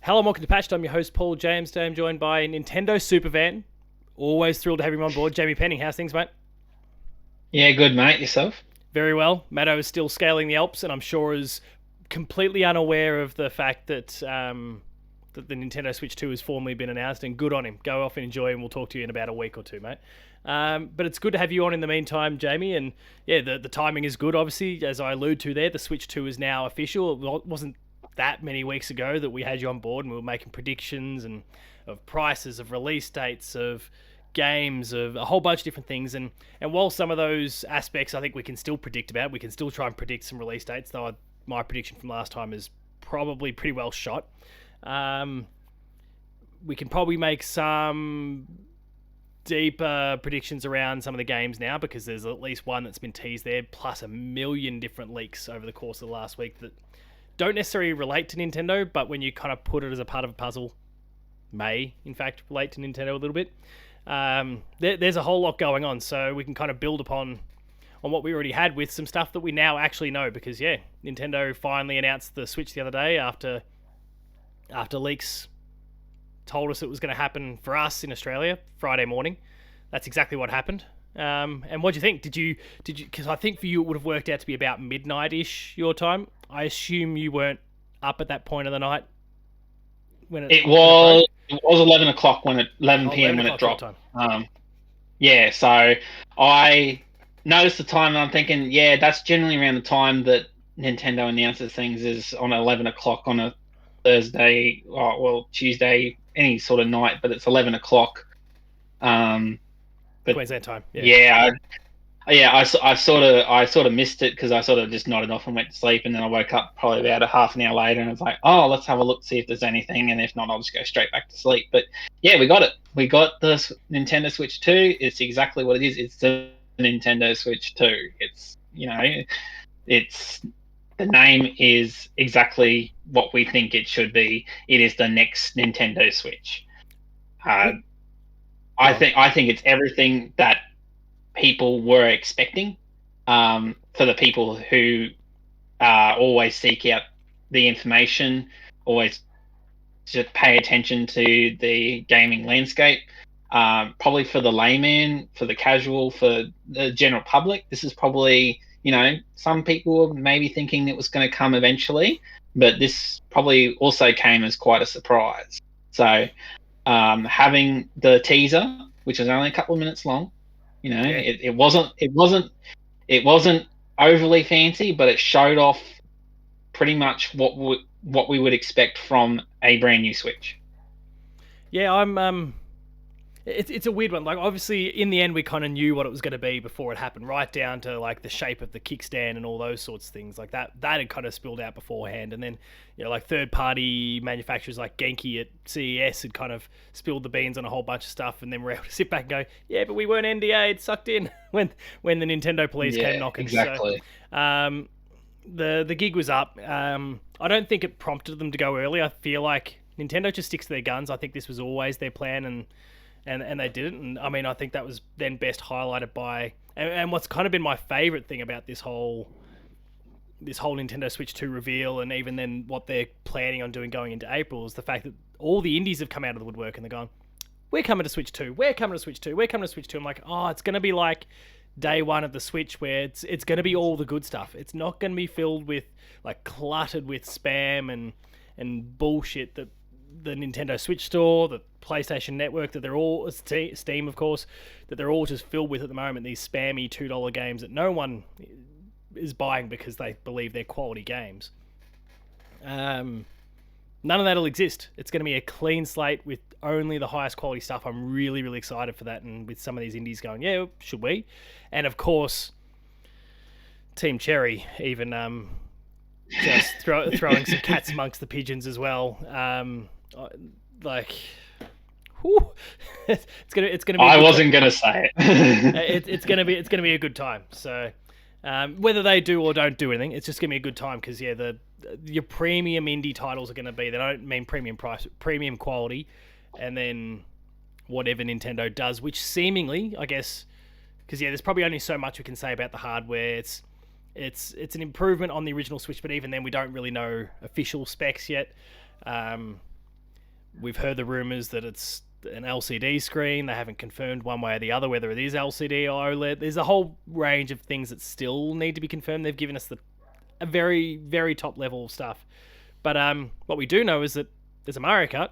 Hello and welcome to Patched. I'm your host, Paul James. Today I'm joined by Nintendo Supervan. Always thrilled to have him on board. Jamie Penning, how's things, mate? Yeah, good mate. Yourself? Very well. Matto is still scaling the Alps, and I'm sure is completely unaware of the fact that the Nintendo Switch 2 has formally been announced, and good on him. Go off and enjoy, and we'll talk to you in about a week or two, mate. But it's good to have you on in the meantime, Jamie, and yeah, the timing is good, obviously. As I allude to there, the Switch 2 is now official. It wasn't that many weeks ago that we had you on board and we were making predictions and of prices, of release dates, of games, of a whole bunch of different things. And while some of those aspects I think we can still predict about, we can still try and predict some release dates, though my prediction from last time is probably pretty well shot. We can probably make some deeper predictions around some of the games now because there's at least one that's been teased there, plus a million different leaks over the course of the last week that don't necessarily relate to Nintendo, but when you kind of put it as a part of a puzzle, may in fact relate to Nintendo a little bit. There's a whole lot going on, so we can kind of build upon what we already had with some stuff that we now actually know. Because yeah, Nintendo finally announced the Switch the other day after leaks told us it was going to happen for us in Australia Friday morning. That's exactly what happened. And what do you think? Did you? Because I think for you it would have worked out to be about midnight-ish your time. I assume you weren't up at that point of the night when it was 11 o'clock 11 p.m. when it dropped. Time. Yeah, so I noticed the time and I'm thinking, yeah, that's generally around the time that Nintendo announces things is on 11 o'clock on a Thursday, Tuesday, any sort of night, but it's 11 o'clock. But Queensland time. I sort of missed it because I sort of just nodded off and went to sleep, and then I woke up probably about a half an hour later and I was like, oh, let's have a look, see if there's anything, and if not, I'll just go straight back to sleep. But yeah, we got it. We got the Nintendo Switch 2. It's exactly what it is. It's the Nintendo Switch 2. It's, the name is exactly what we think it should be. It is the next Nintendo Switch. I think it's everything that people were expecting, for the people who always seek out the information, always just pay attention to the gaming landscape. Probably for the layman, for the casual, for the general public, this is probably, some people were maybe thinking it was going to come eventually, but this probably also came as quite a surprise. So having the teaser, which was only a couple of minutes long, it wasn't overly fancy, but it showed off pretty much what we would expect from a brand new Switch. Yeah, it's a weird one. Like, obviously, in the end, we kind of knew what it was going to be before it happened, right down to like the shape of the kickstand and all those sorts of things. Like that had kind of spilled out beforehand, and then like third-party manufacturers like Genki at CES had kind of spilled the beans on a whole bunch of stuff, and then we're able to sit back and go, yeah, but we weren't NDA'd, sucked in when the Nintendo police came knocking. Exactly. So, the gig was up. I don't think it prompted them to go early. I feel like Nintendo just sticks to their guns. I think this was always their plan, and they didn't. And I mean, I think that was then best highlighted by, and what's kind of been my favorite thing about this whole Nintendo Switch 2 reveal, and even then what they're planning on doing going into April, is the fact that all the indies have come out of the woodwork and they're going, we're coming to Switch 2, we're coming to Switch 2, we're coming to Switch 2. I'm like, oh, it's going to be like day one of the Switch where it's going to be all the good stuff. It's not going to be filled with, like, cluttered with spam and bullshit that the Nintendo Switch Store, the PlayStation Network, that they're all, Steam of course, that they're all just filled with at the moment, these spammy $2 games that no one is buying because they believe they're quality games. None of that'll exist. It's going to be a clean slate with only the highest quality stuff. I'm really, really excited for that, and with some of these indies going, yeah, should we? And of course, Team Cherry even just throwing some cats amongst the pigeons as well. It's gonna be. I wasn't gonna say it. It's gonna be a good time. So whether they do or don't do anything, it's just gonna be a good time because your premium indie titles are gonna be. They don't mean premium price, premium quality, and then whatever Nintendo does, which seemingly, I guess, because there's probably only so much we can say about the hardware. It's an improvement on the original Switch, but even then we don't really know official specs yet. We've heard the rumors that it's an LCD screen. They haven't confirmed one way or the other whether it is LCD or OLED. There's a whole range of things that still need to be confirmed. They've given us a very, very top level stuff. But what we do know is that there's a Mario Kart.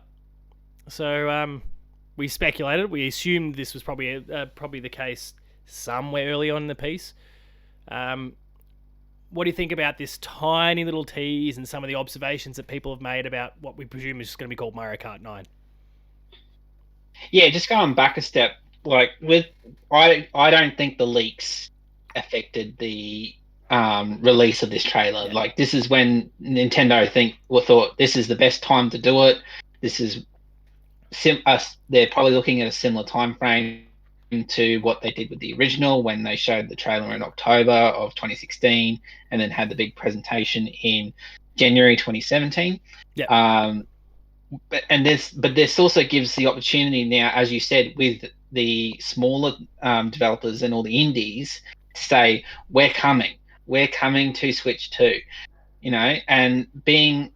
So we speculated. We assumed this was probably the case somewhere early on in the piece. What do you think about this tiny little tease and some of the observations that people have made about what we presume is going to be called Mario Kart 9? Yeah, just going back a step, like I don't think the leaks affected the release of this trailer. Yeah. Like, this is when Nintendo thought this is the best time to do it. This is they're probably looking at a similar time frame to what they did with the original when they showed the trailer in October of 2016 and then had the big presentation in January 2017. Yeah. But this also gives the opportunity now, as you said, with the smaller developers and all the indies to say, we're coming to Switch 2, and being,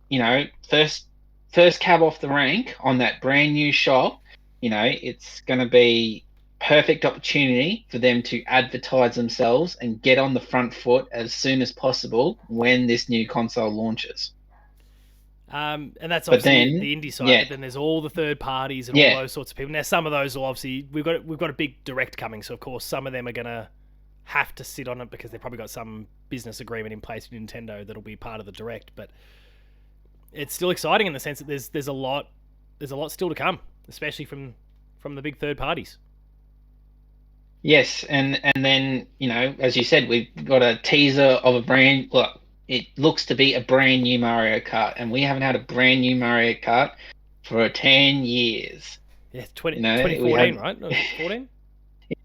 first cab off the rank on that brand new shop, it's going to be perfect opportunity for them to advertise themselves and get on the front foot as soon as possible when this new console launches. And that's obviously the indie side, yeah. but then there's all the third parties and all those sorts of people. Now, some of those will obviously we've got a big direct coming, so of course some of them are gonna have to sit on it because they've probably got some business agreement in place with Nintendo that'll be part of the direct. But it's still exciting in the sense that there's a lot still to come, especially from the big third parties. Yes, and then as you said, we've got a teaser of a brand. Look, it looks to be a brand new Mario Kart, and we haven't had a brand new Mario Kart for 10 years. Yeah, 2014, right? 14?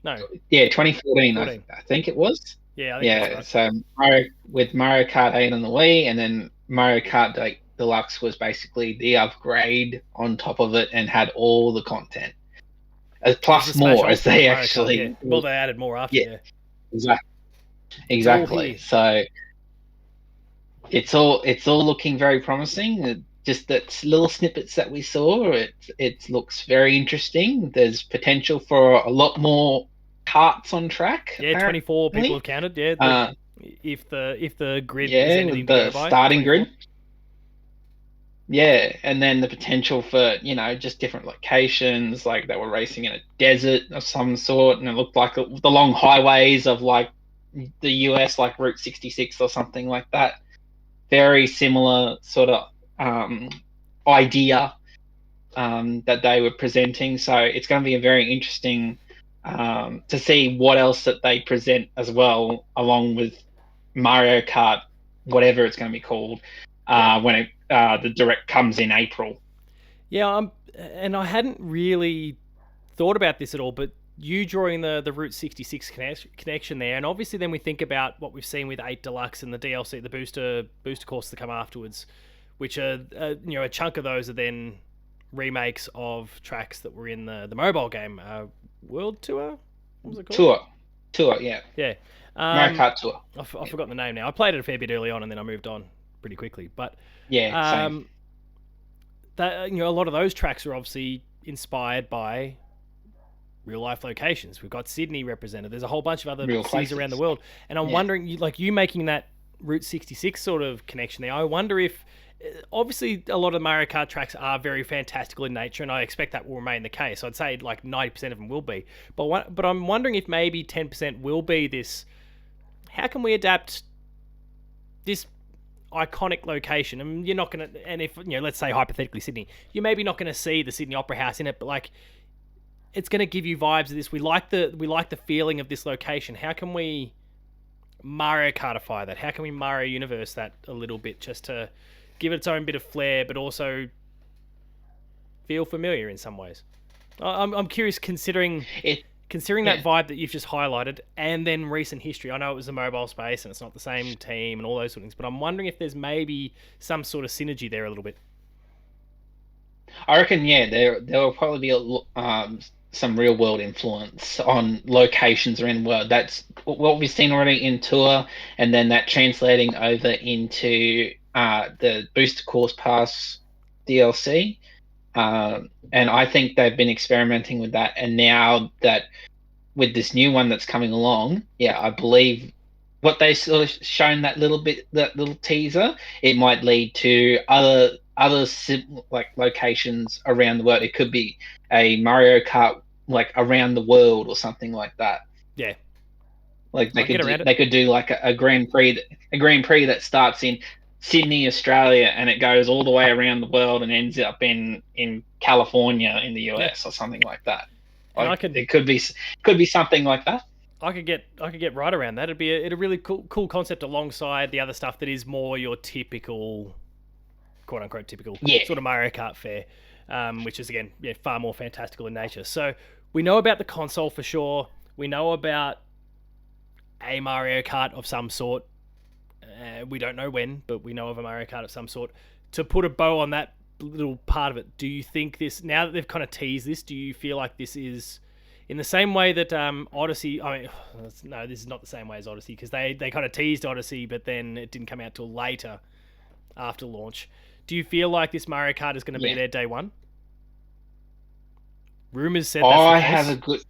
No. Yeah, 2014. I think it was. Yeah, I think that's right. So with Mario Kart 8 on the Wii, and then Mario Kart Deluxe was basically the upgrade on top of it and had all the content. Plus more, as they actually... Kart, yeah. Well, they added more after, yeah. Exactly. So it's all looking very promising. Just that little snippets that we saw, it looks very interesting. There's potential for a lot more karts on track. Yeah, apparently. 24 people have counted. Yeah, if the grid is anything the to go by, starting 24. grid. Yeah, and then the potential for just different locations, like they were racing in a desert of some sort, and it looked like the long highways of like the US, like Route 66 or something like that. Very similar sort of idea that they were presenting. So it's going to be a very interesting to see what else that they present as well, along with Mario Kart, whatever it's going to be called, when the direct comes in April. Yeah, and I hadn't really thought about this at all, but you drawing the Route 66 connection there, and obviously then we think about what we've seen with 8 Deluxe and the DLC, the booster course that come afterwards, which are a chunk of those are then remakes of tracks that were in the mobile game, World Tour. What was it called? Tour, yeah. Yeah. Mario Kart Tour. I've forgotten the name now. I played it a fair bit early on, and then I moved on pretty quickly. But same. That a lot of those tracks are obviously inspired by real life locations. We've got Sydney represented. There's a whole bunch of other cities around the world, and I'm wondering, you making that Route 66 sort of connection there. I wonder if, obviously, a lot of Mario Kart tracks are very fantastical in nature, and I expect that will remain the case. I'd say like 90% of them will be, but I'm wondering if maybe 10% will be this. How can we adapt this iconic location? And you're not going to, and if let's say hypothetically Sydney, you're maybe not going to see the Sydney Opera House in it, but like, it's going to give you vibes of this. We like the feeling of this location. How can we Mario Kartify that? How can we Mario Universe that a little bit, just to give it its own bit of flair, but also feel familiar in some ways? I'm curious, considering that vibe that you've just highlighted, and then recent history. I know it was the mobile space and it's not the same team and all those sort of things, but I'm wondering if there's maybe some sort of synergy there a little bit. I reckon, there will probably be some real world influence on locations around the world. That's what we've seen already in Tour, and then that translating over into the Booster Course Pass DLC. And I think they've been experimenting with that. And now that with this new one that's coming along, yeah, I believe what they sort of shown that little teaser, it might lead to other like locations around the world. It could be a Mario Kart like around the world or something like that. Yeah, Like I can get around it. they could do like a Grand Prix that starts in Sydney, Australia, and it goes all the way around the world and ends up in California in the US or something like that. And Like it could be something like that. I could get right around that. It'd be a really cool concept alongside the other stuff that is more your typical, quote unquote typical sort of Mario Kart fare, which is again far more fantastical in nature. So we know about the console for sure. We know about a Mario Kart of some sort. We don't know when, but we know of a Mario Kart of some sort. To put a bow on that little part of it, do you think this, now that they've kind of teased this, do you feel like this is in the same way that Odyssey? I mean, no, this is not the same way as Odyssey, because they kind of teased Odyssey, but then it didn't come out till later after launch. Do you feel like this Mario Kart is going to be there day one? Rumors said that's the case.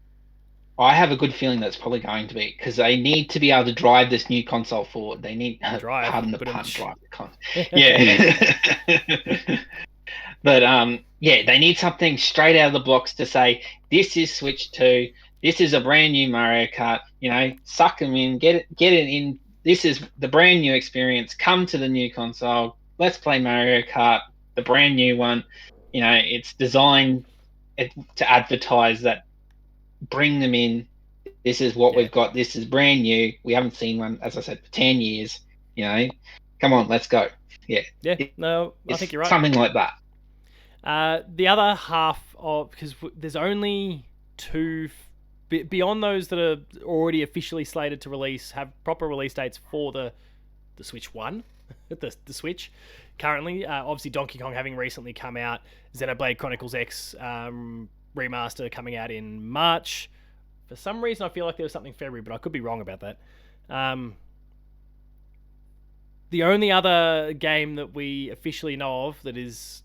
I have a good feeling that's probably going to be, because they need to be able to drive this new console forward. They need pardon the pun, drive the console. Yeah. But yeah, they need something straight out of the blocks to say, this is Switch 2, this is a brand new Mario Kart, you know, suck them in, get it in. This is the brand new experience. Come to the new console. Let's play Mario Kart, the brand new one. You know, it's designed to advertise that, bring them in. This is what we've got. This is brand new. We haven't seen one, as I said, for 10 years. You know, come on, let's go. Yeah. Yeah, no, I think you're right. Something like that. The other half of, because there's only two beyond those that are already officially slated to release, have proper release dates for the Switch One, the Switch. Currently, obviously Donkey Kong having recently come out, Xenoblade Chronicles X remaster coming out in March. For some reason, I feel like there was something February, but I could be wrong about that. The only other game that we officially know of that is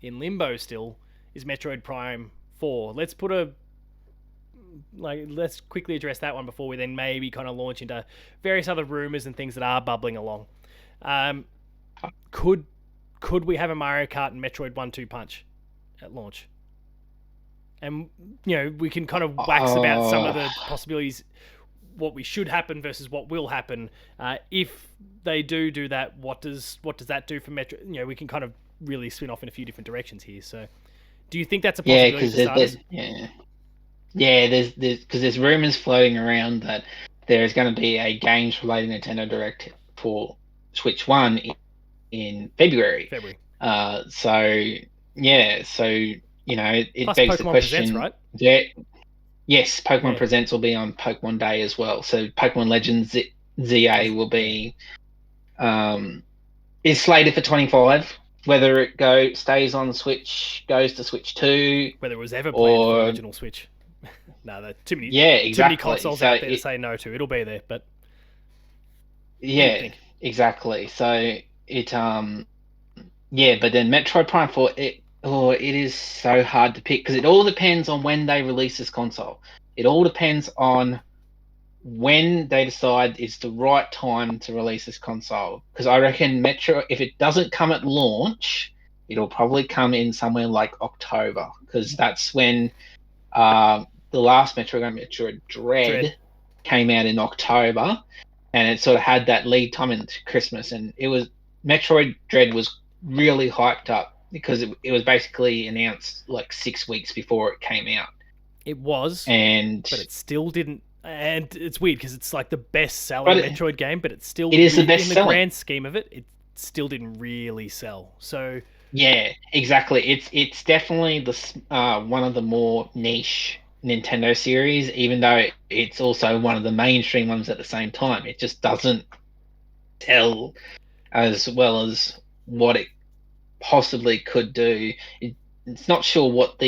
in limbo still is Metroid Prime 4. Let's quickly address that one before we then maybe kind of launch into various other rumors and things that are bubbling along. Could we have a Mario Kart and Metroid 1-2 punch at launch? And, you know, we can kind of wax about some of the possibilities, what we should happen versus what will happen. If they do that, what does that do for Metro? You know, we can kind of really spin off in a few different directions here. So, do you think that's a possibility? There's because there's rumors floating around that there is going to be a games-related Nintendo Direct for Switch 1 in February. So you know, it plus begs Pokemon the question, Presents, right? Yeah, yes, Pokemon Presents will be on Pokemon Day as well. So Pokemon Legends ZA will be is slated for 25. Whether it stays on Switch, goes to Switch 2, whether it was ever planned for the original Switch. No, there are too many. Too many consoles out there to say no to. It'll be there, but exactly. So it but then Metroid Prime 4, it is so hard to pick, because it all depends on when they release this console. It all depends on when they decide it's the right time to release this console. Because I reckon Metro, if it doesn't come at launch, it'll probably come in somewhere like October, because that's when the last Metroid Dread came out in October, and it sort of had that lead time into Christmas, and it was Metroid Dread was really hyped up because it was basically announced like 6 weeks before it came out. It was, but it still didn't. And it's weird because it's like the best-selling Metroid game, but it is the best in the grand scheme of it. It still didn't really sell. So yeah, exactly. It's definitely one of the more niche Nintendo series, even though it's also one of the mainstream ones at the same time. It just doesn't sell as well as what it possibly could do. It's not sure what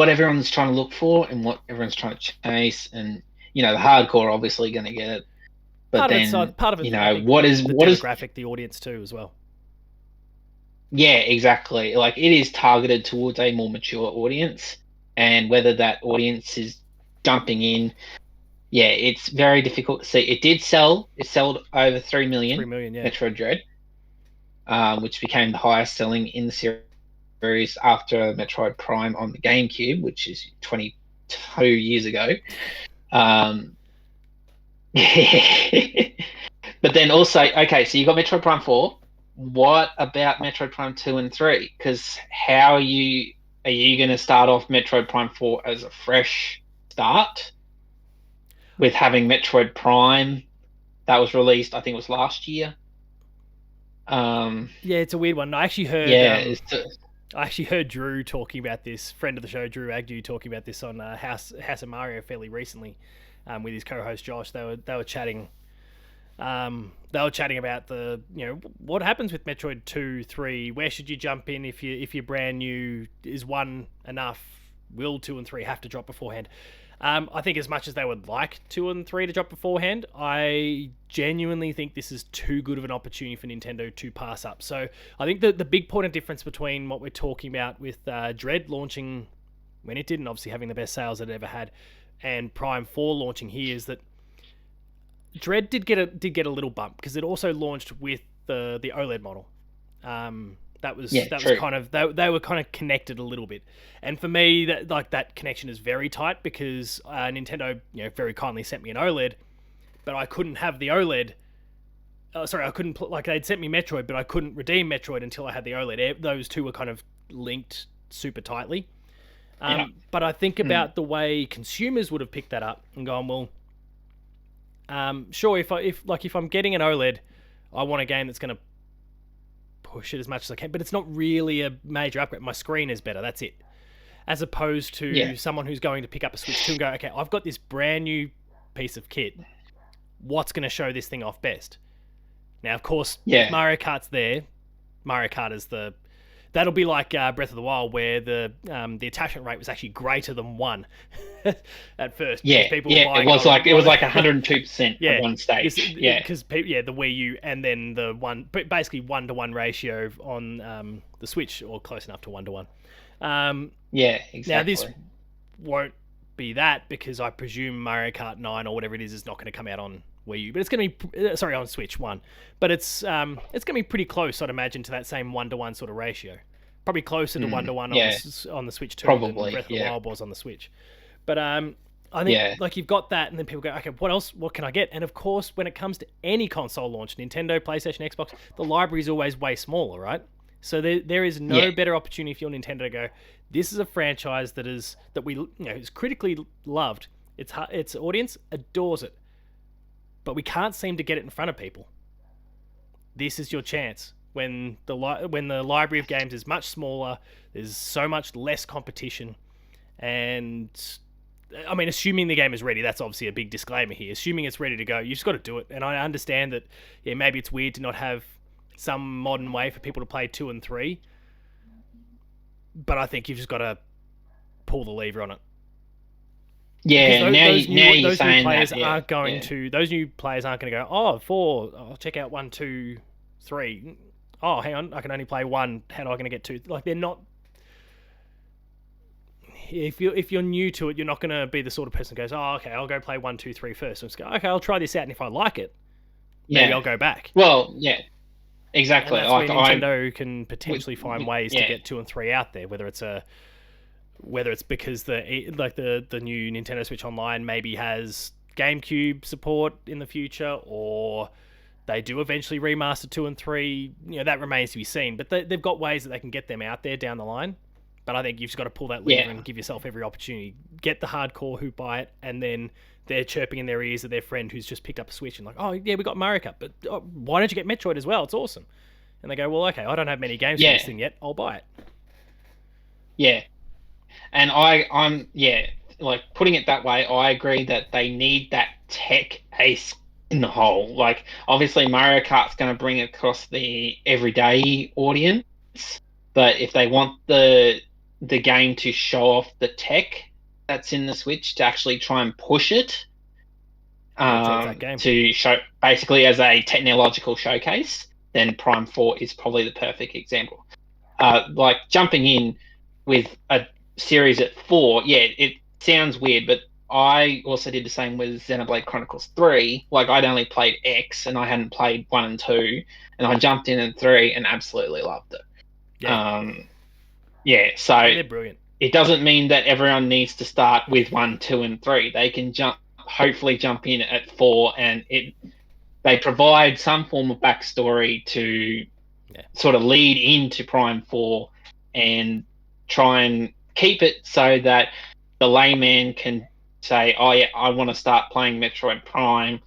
everyone's trying to look for and what everyone's trying to chase, and you know, the hardcore are obviously going to get it, but part of it, you know, what is demographic, the audience too, as well. Yeah, exactly. Like it is targeted towards a more mature audience, and whether that audience is jumping in, yeah, it's very difficult to see. It did sell. It sold over 3 million 3 million, yeah. Metroid Dread, which became the highest selling in the series after Metroid Prime on the GameCube, which is 22 years ago. Um, but then also, okay, so you got Metroid Prime 4. What about Metroid Prime 2 and 3? Because how are you going to start off Metroid Prime 4 as a fresh start with having Metroid Prime that was released, I think it was last year. Yeah, it's a weird one. Yeah, I actually heard Drew talking about this. Friend of the show, Drew Agnew, talking about this on House of Mario fairly recently, with his co-host Josh. They were chatting. They were chatting about what happens with Metroid 2, 3. Where should you jump in if you're brand new? Is 1 enough? Will 2 and 3 have to drop beforehand? I think as much as they would like 2 and 3 to drop beforehand, I genuinely think this is too good of an opportunity for Nintendo to pass up. So I think the big point of difference between what we're talking about with Dread launching when it didn't, obviously having the best sales it ever had, and Prime 4 launching here is that Dread did get a little bump because it also launched with the OLED model. That true. was kind of they were kind of connected a little bit, and for me that connection is very tight because Nintendo very kindly sent me an OLED, but I couldn't have the OLED. Sorry, I couldn't they'd sent me Metroid, but I couldn't redeem Metroid until I had the OLED. Those two were kind of linked super tightly. Yeah. But I think about the way consumers would have picked that up and gone, well, sure, if I'm getting an OLED, I want a game that's going to push it as much as I can, but it's not really a major upgrade. My screen is better, that's it. As opposed to someone who's going to pick up a Switch 2 and go, okay, I've got this brand new piece of kit. What's going to show this thing off best? Now, of course, Mario Kart's there. Mario Kart is that'll be like Breath of the Wild, where the attachment rate was actually greater than 1 at first. People were buying, it was like 102% at one stage. Because the Wii U and then the basically 1-to-1 ratio on the Switch, or close enough to 1-to-1. Exactly. Now this won't be that because I presume Mario Kart 9 or whatever it is not going to come out on Wii U, but it's going to be on Switch 1. But it's going to be pretty close, I'd imagine, to that same 1-to-1 sort of ratio. Probably closer to 1-to-1 on the Switch 2 than Breath of the Wild was on the Switch. But I think you've got that, and then people go, okay, what else? What can I get? And of course, when it comes to any console launch, Nintendo, PlayStation, Xbox, the library is always way smaller, right? So there is no better opportunity for your Nintendo to go, this is a franchise that is critically loved. Its audience adores it, but we can't seem to get it in front of people. This is your chance. When the library of games is much smaller, there's so much less competition, and I mean, assuming the game is ready, that's obviously a big disclaimer here. Assuming it's ready to go, you just got to do it. And I understand that, maybe it's weird to not have some modern way for people to play 2 and 3, but I think you've just got to pull the lever on it. Yeah, those new players aren't going to. Those new players aren't going to go, 4. I'll check out 1, 2, 3. Oh, hang on, I can only play 1. How am I going to get 2? Like, they're not. If you're new to it, you're not going to be the sort of person who goes, oh, okay, I'll go play 1, 2, 3 first. So just go, okay, I'll try this out, and if I like it, maybe I'll go back. Well, yeah, exactly. And that's where Nintendo can potentially find ways to get 2 and 3 out there, whether it's because the new Nintendo Switch Online maybe has GameCube support in the future, or they do eventually remaster 2 and 3. That remains to be seen. But they've got ways that they can get them out there down the line. But I think you've just got to pull that lever and give yourself every opportunity. Get the hardcore who buy it, and then they're chirping in their ears at their friend who's just picked up a Switch and like, oh, yeah, we got Mario Kart, but why don't you get Metroid as well? It's awesome. And they go, well, okay, I don't have many games for this thing yet. I'll buy it. Yeah. And I'm like, putting it that way, I agree that they need that tech ace in the hole. Like, obviously Mario Kart's going to bring it across the everyday audience, but if they want the game to show off the tech that's in the Switch, to actually try and push it to show basically as a technological showcase, then Prime 4 is probably the perfect example. like jumping in with a series at 4, yeah, it sounds weird, but I also did the same with Xenoblade Chronicles 3. Like, I'd only played X and I hadn't played 1 and 2, and I jumped in at 3 and absolutely loved it. Yeah, Yeah, so they're brilliant. it doesn't mean that everyone needs to start with 1, 2, and 3. They can hopefully jump in at 4, and they provide some form of backstory to sort of lead into Prime 4 and try and keep it so that the layman can say, oh, yeah, I want to start playing Metroid Prime.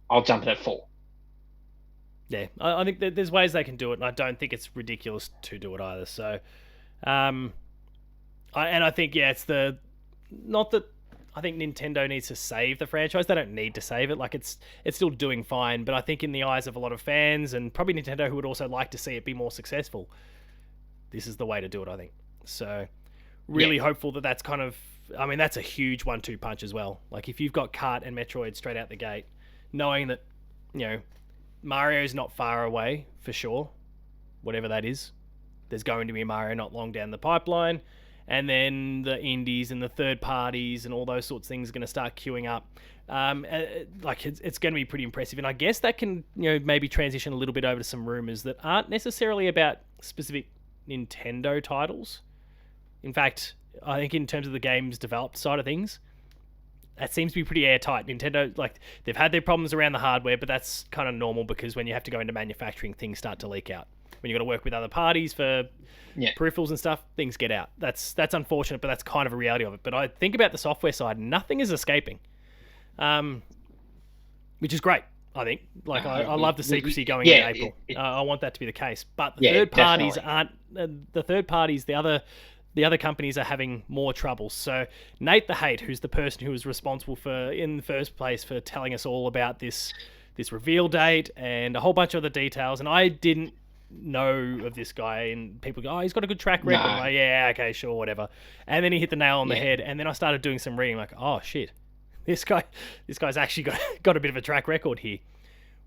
I'll jump in at 4. Yeah, I think there's ways they can do it, and I don't think it's ridiculous to do it either. So, I think, yeah, it's not that I think Nintendo needs to save the franchise. They don't need to save it. Like, it's still doing fine, but I think in the eyes of a lot of fans and probably Nintendo, who would also like to see it be more successful, this is the way to do it, I think. So, really hopeful that that's kind of, I mean, that's a huge 1-2 punch as well. Like, if you've got Kart and Metroid straight out the gate, knowing that, Mario's not far away, for sure, whatever that is. There's going to be Mario not long down the pipeline. And then the indies and the third parties and all those sorts of things are going to start queuing up. It's going to be pretty impressive. And I guess that can, maybe transition a little bit over to some rumors that aren't necessarily about specific Nintendo titles. In fact, I think in terms of the games developed side of things, that seems to be pretty airtight. Nintendo, they've had their problems around the hardware, but that's kind of normal because when you have to go into manufacturing, things start to leak out. When you've got to work with other parties for peripherals and stuff, things get out. That's unfortunate, but that's kind of a reality of it. But I think about the software side, nothing is escaping, which is great, I think. I love the secrecy going in April. I want that to be the case. But the third parties aren't... The third parties, the other companies are having more trouble. So Nate the Hate, who's the person who was responsible for, in the first place, for telling us all about this reveal date and a whole bunch of other details, and I didn't know of this guy, and people go, oh, he's got a good track record. I'm like, yeah, okay, sure, whatever. And then he hit the nail on the head, and then I started doing some reading, like, oh shit, this guy's actually got a bit of a track record here.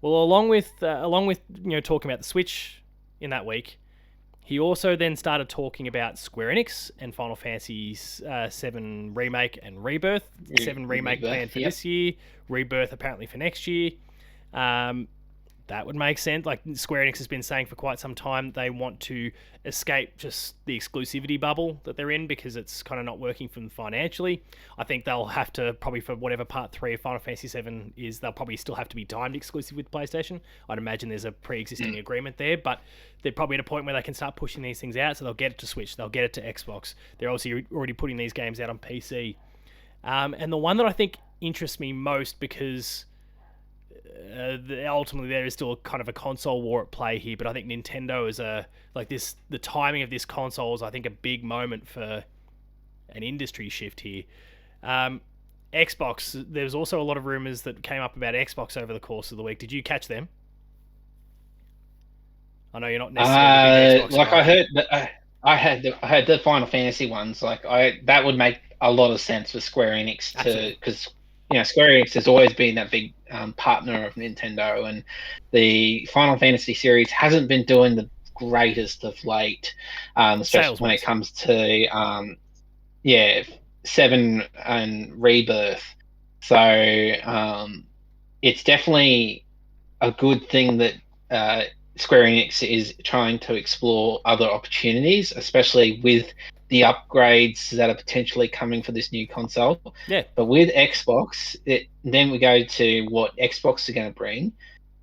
Well, along with talking about the Switch in that week, he also then started talking about Square Enix and Final Fantasy VII Remake and Rebirth. 7 Remake planned for this year, Rebirth apparently for next year. That would make sense. Like, Square Enix has been saying for quite some time they want to escape just the exclusivity bubble that they're in because it's kind of not working for them financially. I think they'll have to, probably for whatever part 3 of Final Fantasy VII is, they'll probably still have to be timed exclusive with PlayStation. I'd imagine there's a pre-existing agreement there, but they're probably at a point where they can start pushing these things out, so they'll get it to Switch, they'll get it to Xbox. They're obviously already putting these games out on PC. And the one that I think interests me most, because... ultimately there is still kind of a console war at play here, but I think Nintendo is the timing of this console is, I think, a big moment for an industry shift here. Xbox, there's also a lot of rumors that came up about Xbox over the course of the week. Did you catch them? I know you're not necessarily a big Xbox guy. I heard the Final Fantasy ones. That would make a lot of sense for Square Enix because Square Enix has always been that big partner of Nintendo, and the Final Fantasy series hasn't been doing the greatest of late, especially when it comes to 7 and Rebirth. So it's definitely a good thing that Square Enix is trying to explore other opportunities, especially with the upgrades that are potentially coming for this new console. Yeah. But with Xbox, then we go to what Xbox are going to bring.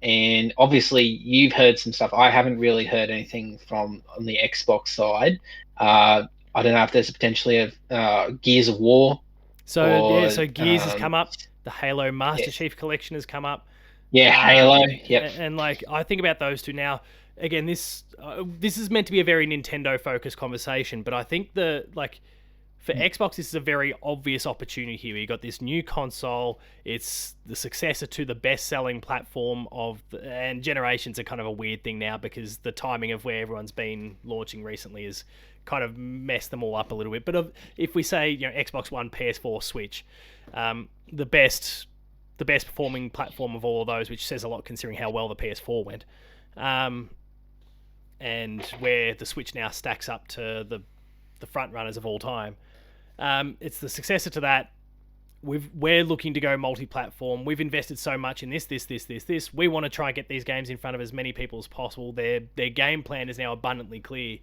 And obviously, you've heard some stuff. I haven't really heard anything on the Xbox side. I don't know if there's potentially a Gears of War. So Gears has come up. The Halo Master Chief Collection has come up. Yeah, Halo. Yep. And I think about those two now. Again, this is meant to be a very Nintendo-focused conversation, but I think for Xbox, this is a very obvious opportunity here. You got this new console. It's the successor to the best-selling platform and generations are kind of a weird thing now because the timing of where everyone's been launching recently has kind of messed them all up a little bit. But if we say Xbox One, PS4, Switch, the best performing platform of all of those, which says a lot considering how well the PS4 went. and where the Switch now stacks up to the front runners of all time. It's the successor to that. We're looking to go multi-platform. We've invested so much in this. We want to try and get these games in front of as many people as possible. Their game plan is now abundantly clear.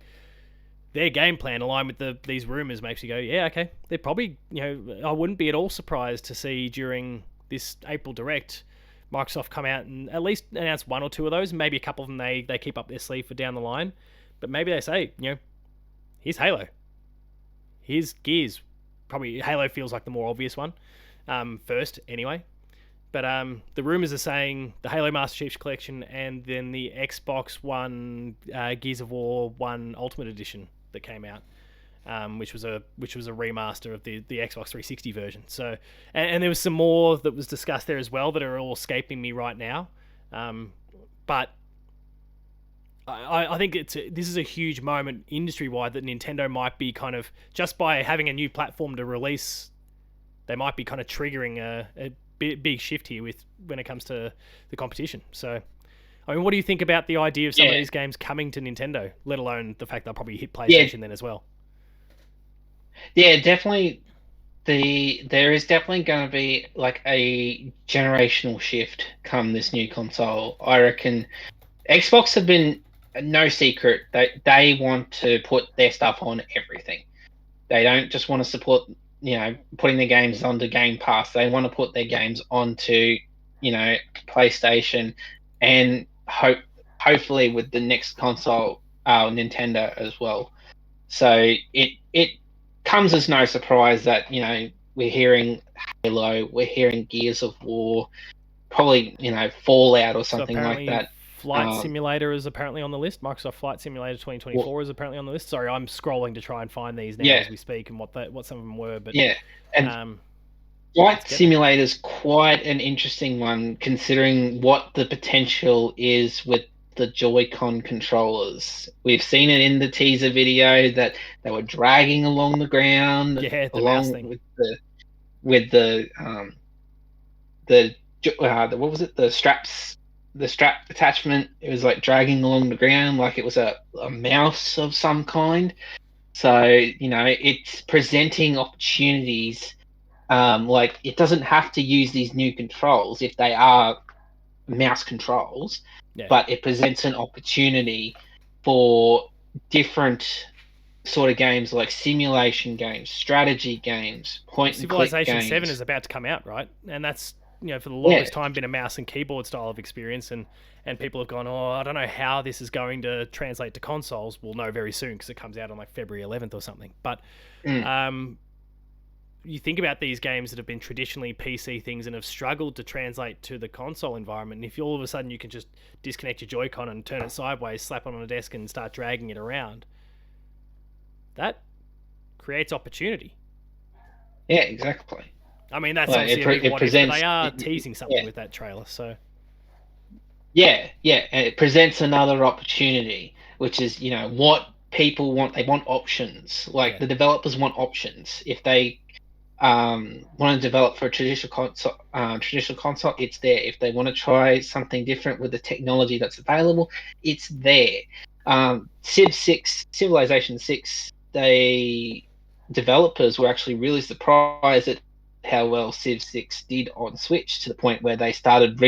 Their game plan, aligned with these rumors, makes you go, yeah, okay. They're probably, I wouldn't be at all surprised to see during this April Direct, Microsoft come out and at least announce one or two of those. Maybe a couple of them they keep up their sleeve for down the line. But maybe they say, here's Halo. Here's Gears. Probably Halo feels like the more obvious one. First, anyway. But the rumors are saying the Halo Master Chief's Collection and then the Xbox One Gears of War 1 Ultimate Edition that came out, which was a remaster of the Xbox 360 version. So, and there was some more that was discussed there as well that are all escaping me right now. But I think this is a huge moment industry-wide that Nintendo might be kind of, just by having a new platform to release, they might be kind of triggering a big shift here when it comes to the competition. So, I mean, what do you think about the idea of some of these games coming to Nintendo, let alone the fact they'll probably hit PlayStation then as well? Yeah, definitely. There is definitely going to be like a generational shift come this new console. I reckon Xbox have been no secret that they want to put their stuff on everything. They don't just want to support, putting their games onto Game Pass. They want to put their games onto, PlayStation, and hopefully with the next console, Nintendo as well. So it comes as no surprise that we're hearing Halo, we're hearing Gears of War, probably Fallout or something like that. Flight Simulator is apparently on the list. Microsoft Flight Simulator 2024 is apparently on the list. Sorry, I'm scrolling to try and find these now as we speak and what some of them were. But and Flight Simulator is quite an interesting one, considering what the potential is with the Joy-Con controllers. We've seen it in the teaser video that they were dragging along the ground, along with the what was it? The strap attachment. It was like dragging along the ground like it was a mouse of some kind. So it's presenting opportunities. Like it doesn't have to use these new controls if they are mouse controls, but it presents an opportunity for different sort of games, like simulation games, strategy games, Civilization 7 is about to come out, right? And that's for the longest time been a mouse and keyboard style of experience, and people have gone, I don't know how this is going to translate to consoles. We'll know very soon because it comes out on like February 11th or something. But you think about these games that have been traditionally PC things and have struggled to translate to the console environment, and if all of a sudden you can just disconnect your Joy-Con and turn it sideways, slap it on a desk and start dragging it around, that creates opportunity. Yeah, exactly. I mean, that's obviously a big what if, but they are teasing something with that trailer, so... Yeah, and it presents another opportunity, which is, what people want. They want options. Like, the developers want options. If they want to develop for a traditional console, it's there. If they want to try something different with the technology that's available, it's there. Civilization 6, developers were actually really surprised at how well Civ 6 did on Switch, to the point where they started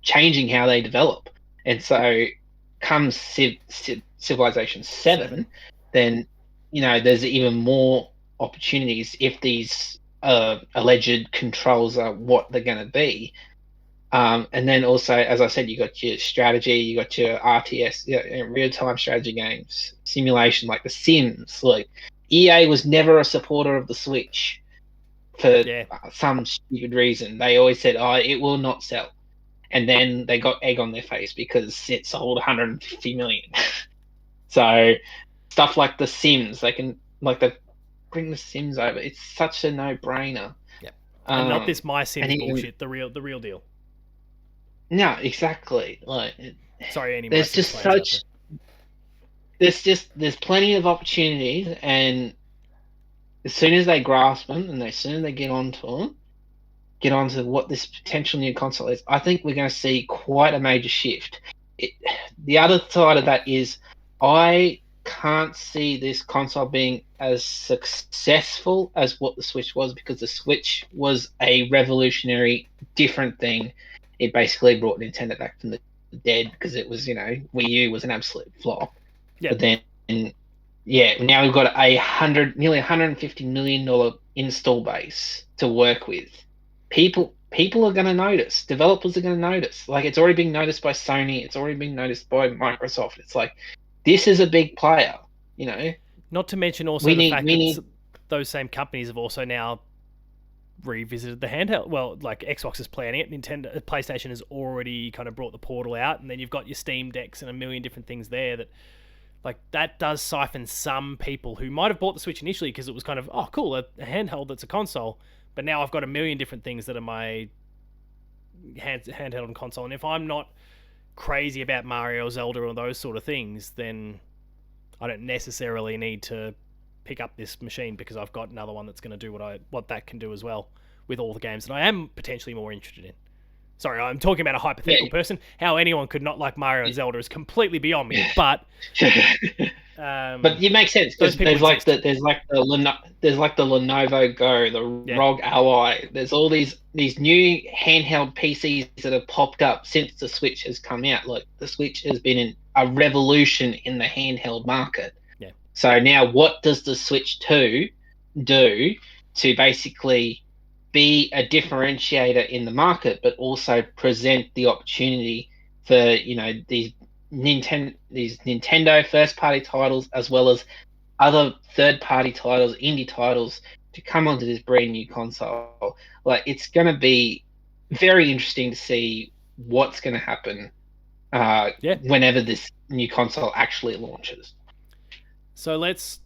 changing how they develop. And so comes Civilization 7, then there's even more opportunities if these alleged controls are what they're going to be. And then also, as I said, you got your strategy, you got your RTS, real-time strategy games, simulation, like The Sims. Like, EA was never a supporter of the Switch for some stupid reason. They always said, it will not sell. And then they got egg on their face because it sold 150 million. So stuff like The Sims, they bring The Sims over. It's such a no-brainer. Yeah, and not this My Sims bullshit. The real deal. No, exactly. Like, sorry, any there's just such. There's plenty of opportunities, and as soon as they grasp them, and as soon as they get onto what this potential new console is, I think we're going to see quite a major shift. The other side of that is I can't see this console being as successful as what the Switch was, because the Switch was a revolutionary, different thing. It basically brought Nintendo back from the dead, because it was, Wii U was an absolute flop. Yeah. But then, yeah, now we've got nearly $150 million install base to work with. People are going to notice. Developers are going to notice. Like, it's already been noticed by Sony. It's already been noticed by Microsoft. It's like, this is a big player, Not to mention also fact that those same companies have also now revisited the handheld. Well, like Xbox is planning it. PlayStation has already kind of brought the Portal out, and then you've got your Steam Decks and a million different things there that does siphon some people who might have bought the Switch initially because it was kind of, oh, cool, a handheld that's a console. But now I've got a million different things that are my handheld and console. And if I'm not crazy about Mario, Zelda, or those sort of things, then I don't necessarily need to pick up this machine because I've got another one that's going to do what that can do as well with all the games that I am potentially more interested in. Sorry, I'm talking about a hypothetical person. How anyone could not like Mario and Zelda is completely beyond me. But but it makes sense because there's like the Lenovo Go, the ROG Ally. There's all these new handheld PCs that have popped up since the Switch has come out. Like, the Switch has been a revolution in the handheld market. Yeah. So now, what does the Switch 2 do to basically be a differentiator in the market, but also present the opportunity for these Nintendo first-party titles, as well as other third-party titles, indie titles, to come onto this brand new console? Like, it's going to be very interesting to see what's going to happen whenever this new console actually launches. So let's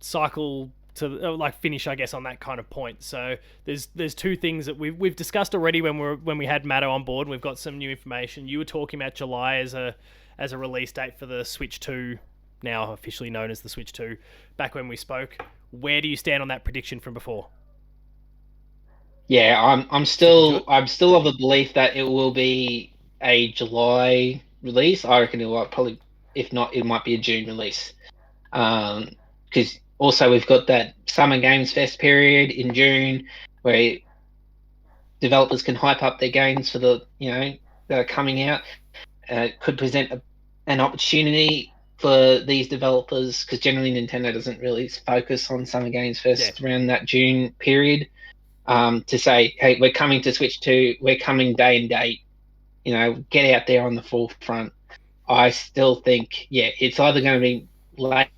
cycle to finish, I guess, on that kind of point. So there's two things that we've discussed already when we had Matto on board. And we've got some new information. You were talking about July as a release date for the Switch 2, now officially known as the Switch 2. Back when we spoke, where do you stand on that prediction from before? Yeah, I'm still of the belief that it will be a July release. I reckon it will probably, if not, it might be a June release. Because also we've got that Summer Games Fest period in June where developers can hype up their games for that are coming out. It could present an opportunity for these developers, because generally Nintendo doesn't really focus on Summer Games Fest around that June period. To say, hey, we're coming to Switch 2, we're coming day and date, get out there on the forefront. I still think, it's either going to be late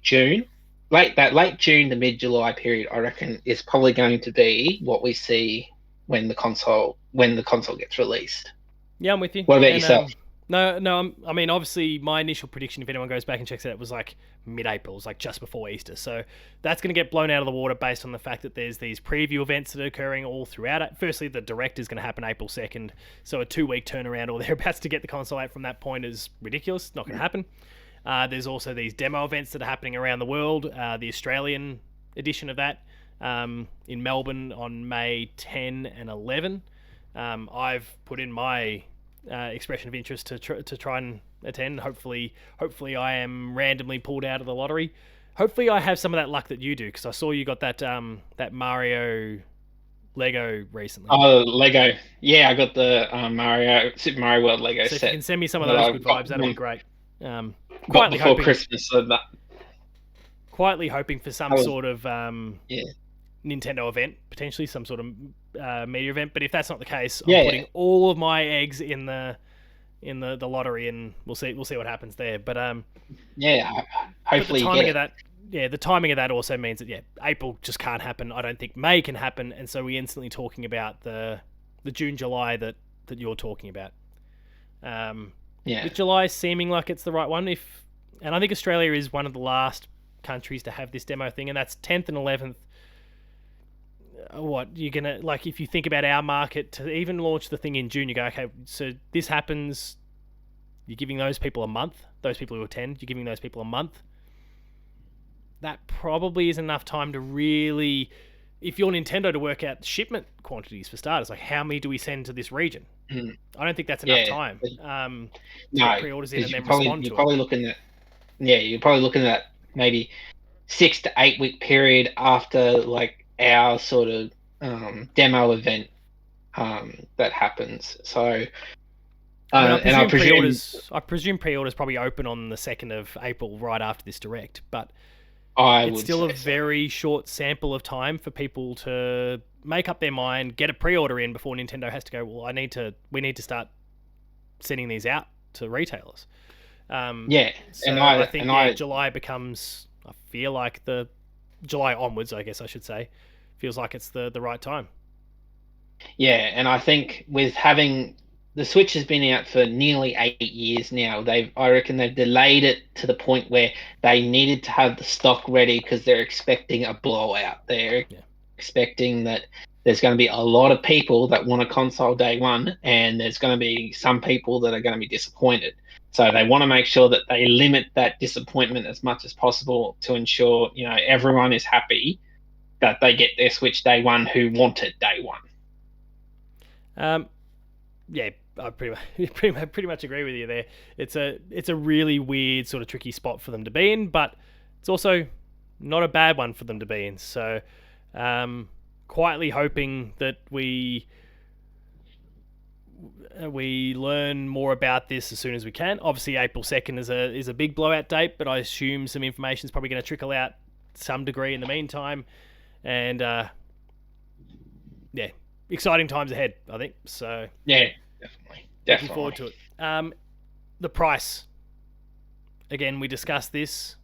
June to mid-July period, I reckon, is probably going to be what we see when the console gets released. Yeah, I'm with you. What about yourself? No. I mean, obviously, my initial prediction, if anyone goes back and checks it out, was like mid-April. It was like just before Easter. So that's going to get blown out of the water based on the fact that there's these preview events that are occurring all throughout it. Firstly, the Direct is going to happen April 2nd. So a 2-week turnaround or thereabouts to get the console out from that point is ridiculous. Not going to happen. There's also these demo events that are happening around the world. The Australian edition of that in Melbourne on May 10 and 11. I've put in my expression of interest to try and attend. Hopefully I am randomly pulled out of the lottery. Hopefully I have some of that luck that you do, because I saw you got that Mario Lego recently. Oh, Lego. Yeah, I got the Super Mario World Lego set. If you can send me some of those good vibes, that'd be great. Quietly before Christmas. So quietly hoping for some sort of Nintendo event, potentially some sort of media event. But if that's not the case, I'm putting all of my eggs in the lottery, and we'll see what happens there. But hopefully the timing of that. Yeah, the timing of that also means that April just can't happen. I don't think May can happen, and so we're instantly talking about the June, July that you're talking about. With July seeming like it's the right one, and I think Australia is one of the last countries to have this demo thing, and that's 10th and 11th. What you're gonna like if you think about our market to even launch the thing in June, you go, okay, so this happens. You're giving those people a month. Those people who attend, you're giving those people a month. That probably is enough time to really, if you're Nintendo, to work out shipment quantities for starters. Like, how many do we send to this region? I don't think that's enough time. No, pre-orders in and then respond to it. You're probably looking at yeah, you're probably looking at maybe 6 to 8 week period after like our sort of demo event that happens. So, I mean, and I presume I presume pre-orders probably open on the 2nd of April, right after this direct. But I it's would still a say so. very short sample of time for people to make up their mind, get a pre-order in before Nintendo has to go, well, we need to start sending these out to retailers. Yeah, So I think, and yeah, I July becomes, I feel like the July onwards, I guess I should say, feels like it's the right time. Yeah, and I think with having the Switch has been out for nearly 8 years now. I reckon they've delayed it to the point where they needed to have the stock ready because they're expecting a blowout. They're Yeah. expecting that there's going to be a lot of people that want a console day one, and there's going to be some people that are going to be disappointed. So they want to make sure that they limit that disappointment as much as possible to ensure, everyone is happy that they get their Switch day one who want it day one. Um, yeah, I pretty much agree with you there. It's a really weird sort of tricky spot for them to be in, but it's also not a bad one for them to be in. So, quietly hoping that we learn more about this as soon as we can. Obviously, April 2nd is a big blowout date, but I assume some information is probably going to trickle out to some degree in the meantime. And yeah, exciting times ahead, I think. So Yeah, definitely. looking forward to it. The price. Again, we discussed this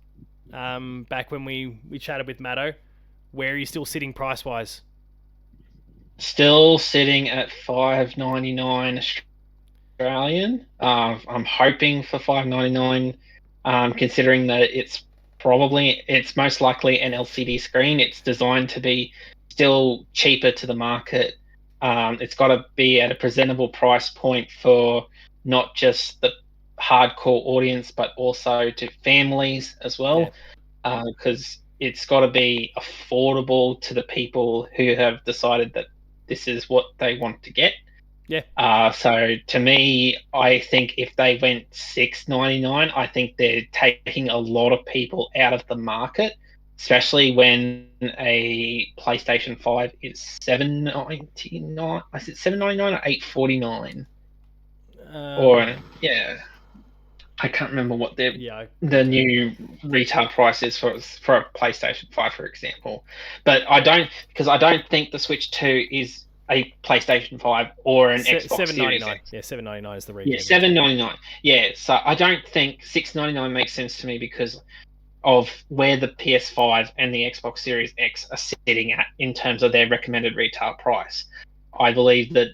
back when we chatted with Matto. Where are you still sitting price wise? Still sitting at 5.99 Australian. I'm hoping for 5.99, considering that it's most likely an LCD screen. It's designed to be still cheaper to the market. It's got to be at a presentable price point for not just the hardcore audience, but also to families as Yeah, well, because it's got to be affordable to the people who have decided that this is what they want to get. yeah, So to me, I think if they went 6.99, I think they're taking a lot of people out of the market, especially when a PlayStation 5 is 7.99. Is it 7.99 or 8.49? um, Or yeah, I can't remember what yeah. I the couldn't tell you. new retail price is for a PlayStation 5, for example. But I don't think the Switch 2 is a PlayStation 5 or an Xbox Seven ninety Series nine. X. Yeah, 7.99 is the Yeah, retail. 7.99. Yeah, so I don't think 6.99 makes sense to me because of where the PS5 and the Xbox Series X are sitting at in terms of their recommended retail price. I believe that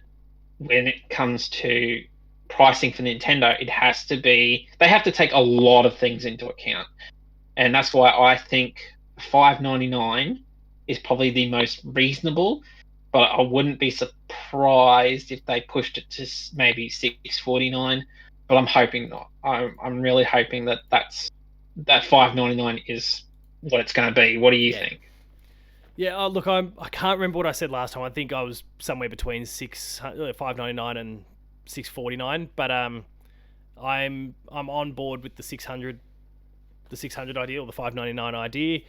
when it comes to pricing for Nintendo, they have to take a lot of things into account. And that's why I think 5.99 is probably the most reasonable, but I wouldn't be surprised if they pushed it to maybe 6.49, but I'm hoping not. I'm really hoping that 5.99 is what it's going to be. What do you Yeah, think? yeah. Look, I can't remember what I said last time. I think I was somewhere between 5.99 and 6.49, but I'm on board with the 600 idea or the 599 idea.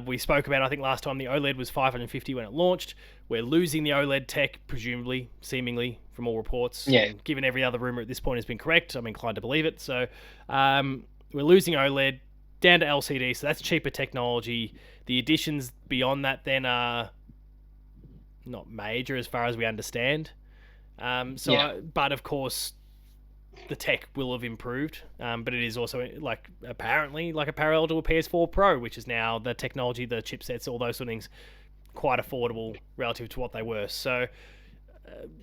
We spoke about, I think last time, the OLED was 550 when it launched. We're losing the OLED tech, presumably, seemingly, from all reports. Yeah, And given every other rumor at this point has been correct, I'm inclined to believe it. So we're losing OLED down to LCD, so that's cheaper technology. The additions beyond that then are not major as far as we understand. yeah, But of course, the tech will have improved, but it is also apparently like a parallel to a PS4 Pro, which is now the technology, the chipsets, all those sort of things, quite affordable relative to what they were. So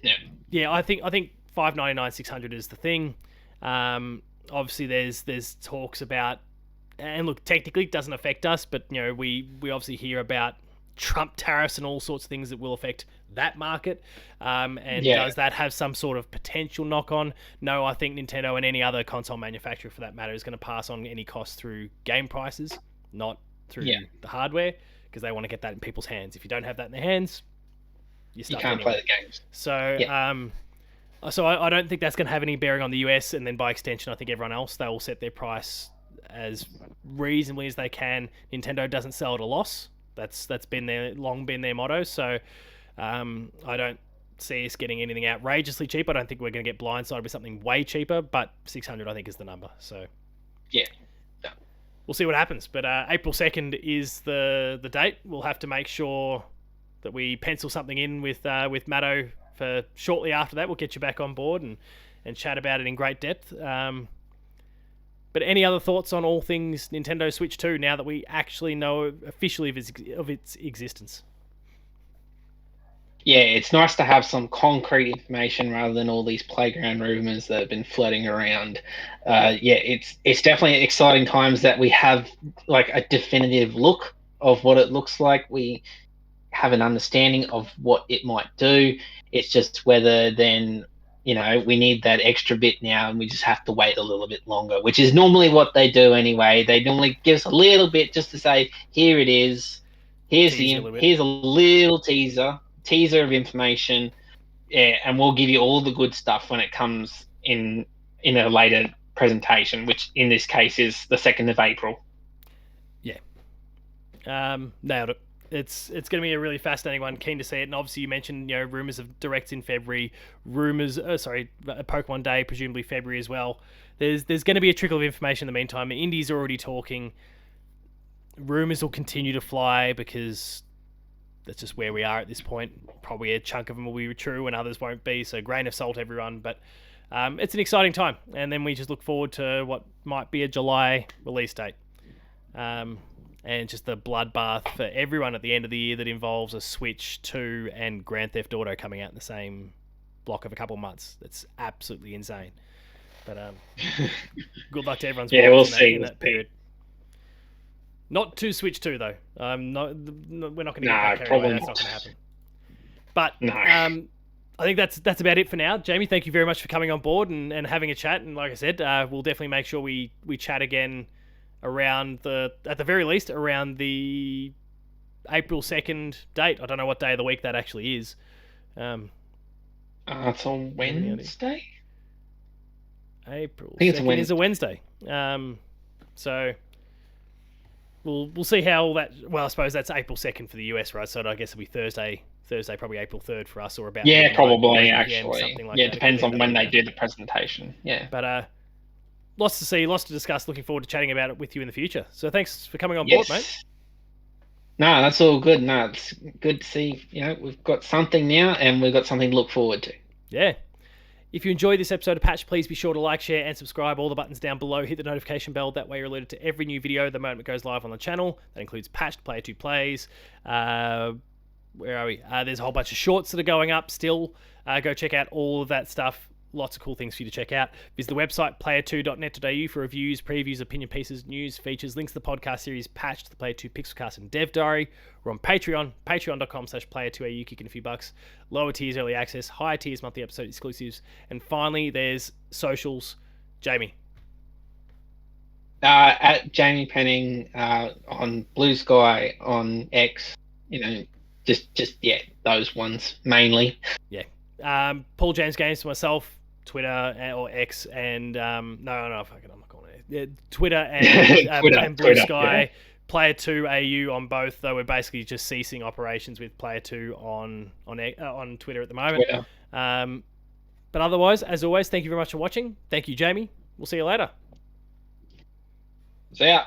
yeah, yeah, I think 599 600 is the thing. Obviously, there's talks about, and look, technically it doesn't affect us, but we obviously hear about Trump tariffs and all sorts of things that will affect that market. And yeah. does that have some sort of potential knock on? No, I think Nintendo and any other console manufacturer for that matter is going to pass on any costs through game prices, not Yeah. through the hardware, because they want to get that in people's hands. If you don't have that in their hands, you're You stuck can't play anyway. the games. So, Yeah, I don't think that's going to have any bearing on the US, and then by extension, I think everyone else, they will set their price as reasonably as they can. Nintendo doesn't sell at a loss. That's long been their motto. So I don't see us getting anything outrageously cheap. I don't think we're going to get blindsided with something way cheaper, but 600 I think is the number. So yeah, we'll see what happens. But April 2nd is the date. We'll have to make sure that we pencil something in with Matto for shortly after that. We'll get you back on board and chat about it in great depth. But any other thoughts on all things Nintendo Switch 2 now that we actually know officially of its existence? Yeah, it's nice to have some concrete information rather than all these playground rumors that have been floating around. It's definitely exciting times that we have like a definitive look of what it looks like. We have an understanding of what it might do. It's just whether then we need that extra bit now, and we just have to wait a little bit longer, which is normally what they do anyway. They normally give us a little bit just to say, here it is. Here's a little teaser of information, and we'll give you all the good stuff when it comes in a later presentation, which in this case is the 2nd of April. Yeah. Nailed it. It's going to be a really fascinating one. Keen to see it. And obviously you mentioned, rumors of directs in February, Pokemon Day, presumably February as well. There's going to be a trickle of information in the meantime. Indie's already talking. Rumors will continue to fly because that's just where we are at this point. Probably a chunk of them will be true and others won't be. So grain of salt, everyone. But it's an exciting time. And then we just look forward to what might be a July release date. And just the bloodbath for everyone at the end of the year that involves a Switch 2 and Grand Theft Auto coming out in the same block of a couple of months. That's absolutely insane. But good luck to everyone's we'll see in that period. Not to Switch 2 though. We're not going to get that carried away. That's not going to happen. But I think that's about it for now. Jamie, thank you very much for coming on board and having a chat. And like I said, we'll definitely make sure we chat again at the very least, around the April 2nd date. I don't know what day of the week that actually is. It's on Wednesday? April 2nd is a Wednesday. So we'll see how that... Well, I suppose that's April 2nd for the US, right? So I guess it'll be Thursday, probably April 3rd for us, or about... Yeah, probably, actually. Something like that. It depends on when they do the presentation. Yeah. But... lots to see, lots to discuss. Looking forward to chatting about it with you in the future. So thanks for coming on board, mate. No, that's all good. No, it's good to see, we've got something now and we've got something to look forward to. Yeah. If you enjoyed this episode of Patch, please be sure to like, share, and subscribe. All the buttons down below. Hit the notification bell. That way you're alerted to every new video the moment it goes live on the channel. That includes Patched, Player 2 Plays. Where are we? There's a whole bunch of shorts that are going up still. Go check out all of that stuff. Lots of cool things for you to check out. Visit the website, player2.net.au, for reviews, previews, opinion pieces, news, features, links to the podcast series Patched, the Player 2 Pixelcast, and Dev Diary. We're on Patreon, patreon.com/player2au, kicking a few bucks. Lower tiers, early access. Higher tiers, monthly episode exclusives. And finally, there's socials. Jamie. At Jamie Penning on Blue Sky, on X, just those ones mainly. Yeah. Paul James Games for myself, Twitter or X, and I'm not calling it. Yeah, Twitter and Blue Sky, yeah. Player 2 AU on both, though we're basically just ceasing operations with Player 2 on Twitter at the moment. But otherwise, as always, thank you very much for watching. Thank you, Jamie. We'll see you later. See ya.